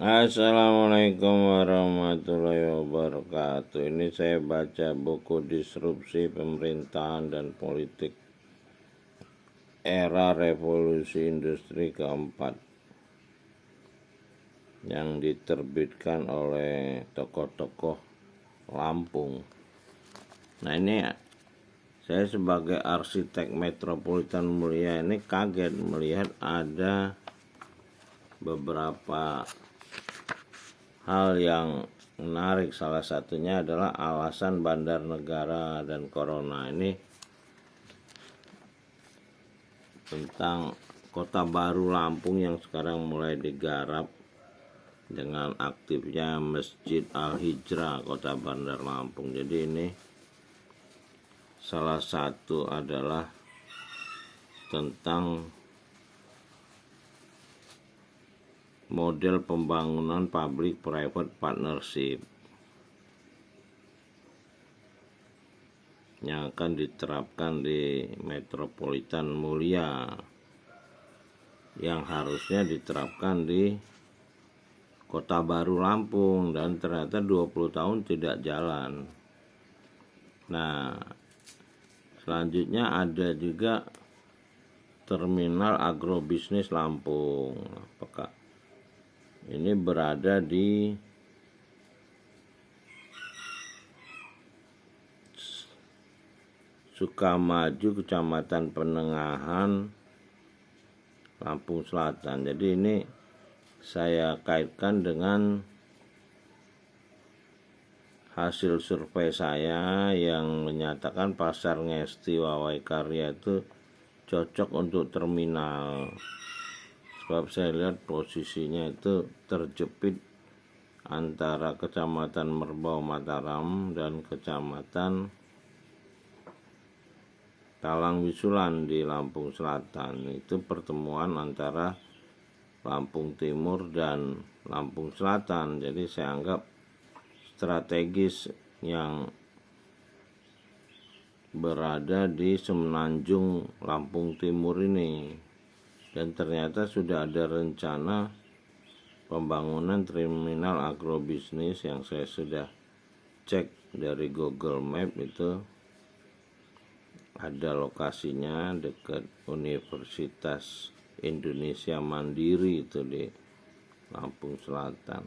Assalamualaikum warahmatullahi wabarakatuh. Ini saya baca buku Disrupsi Pemerintahan dan Politik Era Revolusi Industri Keempat yang diterbitkan oleh tokoh-tokoh Lampung. Nah, ini saya sebagai arsitek Metropolitan Mulia ini kaget melihat ada beberapa hal yang menarik. Salah satunya adalah alasan bandar negara dan corona. Ini tentang Kota Baru Lampung yang sekarang mulai digarap dengan aktifnya Masjid Al-Hijrah Kota Bandar Lampung. Jadi ini salah satu adalah tentang model pembangunan public private partnership yang akan diterapkan di Metropolitan Mulia, yang harusnya diterapkan di Kota Baru Lampung, dan ternyata 20 tahun tidak jalan. Nah, selanjutnya ada juga Terminal Agrobisnis Lampung. Apakah ini berada di Sukamaju, Kecamatan Penengahan, Lampung Selatan. Jadi ini saya kaitkan dengan hasil survei saya yang menyatakan Pasar Ngesti Wawai Karya itu cocok untuk terminal. Sebab saya lihat posisinya itu terjepit antara Kecamatan Merbau Mataram dan Kecamatan Talang Wisulan di Lampung Selatan. Itu pertemuan antara Lampung Timur dan Lampung Selatan. Jadi saya anggap strategis yang berada di Semenanjung Lampung Timur ini. Dan ternyata sudah ada rencana pembangunan terminal agrobisnis yang saya sudah cek dari Google Map. Itu ada lokasinya dekat Universitas Indonesia Mandiri, itu di Lampung Selatan.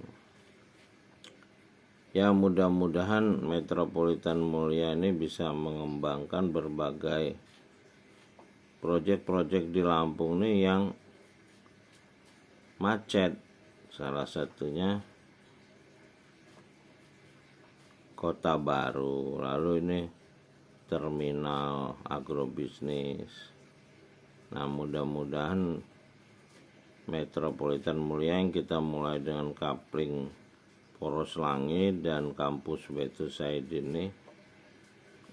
Ya, mudah-mudahan Metropolitan Mulia ini bisa mengembangkan berbagai proyek-proyek di Lampung nih yang macet. Salah satunya Kota Baru, lalu ini terminal agrobisnis. Nah, mudah-mudahan Metropolitan Mulia yang kita mulai dengan Kapling Poros Langit dan kampus Betu Said ini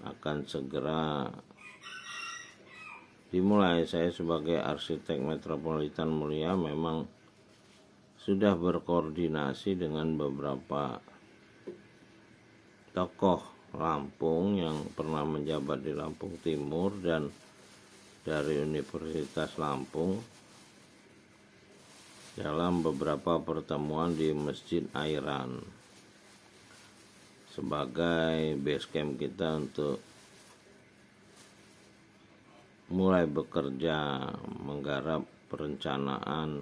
akan segera dimulai. Saya sebagai arsitek Metropolitan Mulia memang sudah berkoordinasi dengan beberapa tokoh Lampung yang pernah menjabat di Lampung Timur dan dari Universitas Lampung dalam beberapa pertemuan di Masjid Airan sebagai base camp kita untuk mulai bekerja menggarap perencanaan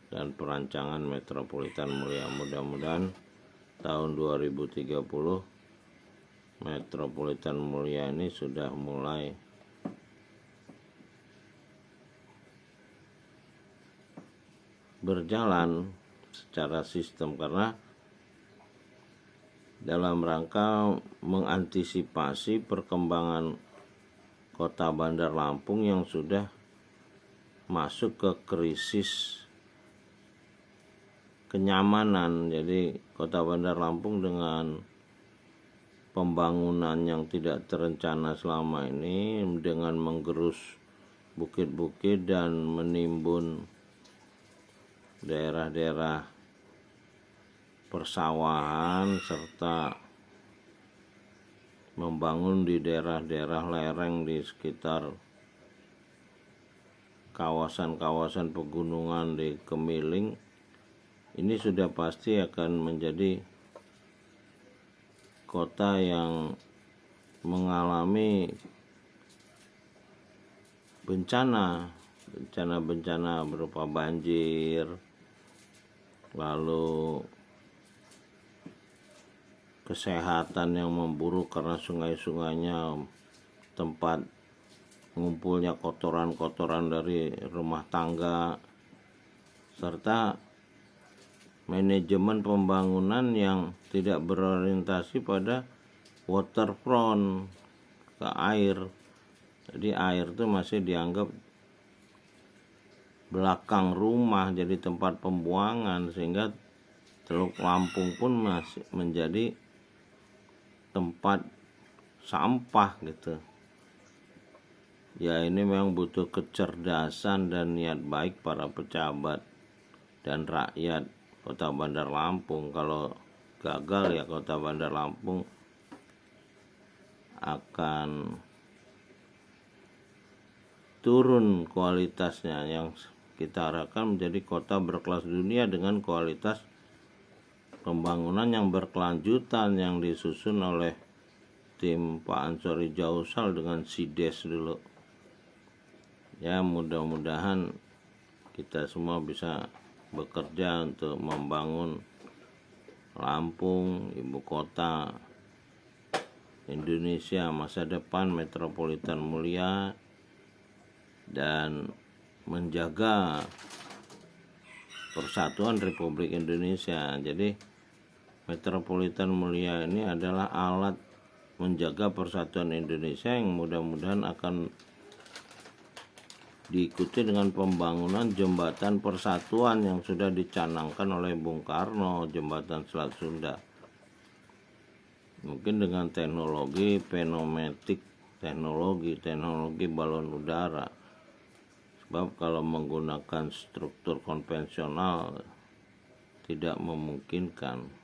dan perancangan Metropolitan Mulia. Mudah-mudahan tahun 2030 Metropolitan Mulia ini sudah mulai berjalan secara sistem, karena dalam rangka mengantisipasi perkembangan Kota Bandar Lampung yang sudah masuk ke krisis kenyamanan. Jadi Kota Bandar Lampung dengan pembangunan yang tidak terencana selama ini, dengan menggerus bukit-bukit dan menimbun daerah-daerah persawahan serta membangun di daerah-daerah lereng di sekitar kawasan-kawasan pegunungan di Kemiling, ini sudah pasti akan menjadi kota yang mengalami bencana berupa banjir, lalu kesehatan yang memburuk karena sungai-sungainya tempat ngumpulnya kotoran-kotoran dari rumah tangga, serta manajemen pembangunan yang tidak berorientasi pada waterfront, ke air. Jadi air itu masih dianggap belakang rumah, jadi tempat pembuangan, sehingga Teluk Lampung pun masih menjadi tempat sampah gitu. Ya, ini memang butuh kecerdasan dan niat baik para pejabat dan rakyat Kota Bandar Lampung. Kalau gagal ya Kota Bandar Lampung akan turun kualitasnya, yang kita harapkan menjadi kota berkelas dunia dengan kualitas pembangunan yang berkelanjutan yang disusun oleh tim Pak Ansori Jausal dengan SIDES dulu. Ya, mudah-mudahan kita semua bisa bekerja untuk membangun Lampung, ibu kota Indonesia masa depan, metropolitan mulia, dan menjaga persatuan Republik Indonesia. Jadi metropolitan mulia ini adalah alat menjaga persatuan Indonesia yang mudah-mudahan akan diikuti dengan pembangunan jembatan persatuan yang sudah dicanangkan oleh Bung Karno, jembatan Selat Sunda. Mungkin dengan teknologi pneumatik, teknologi balon udara. Sebab kalau menggunakan struktur konvensional tidak memungkinkan.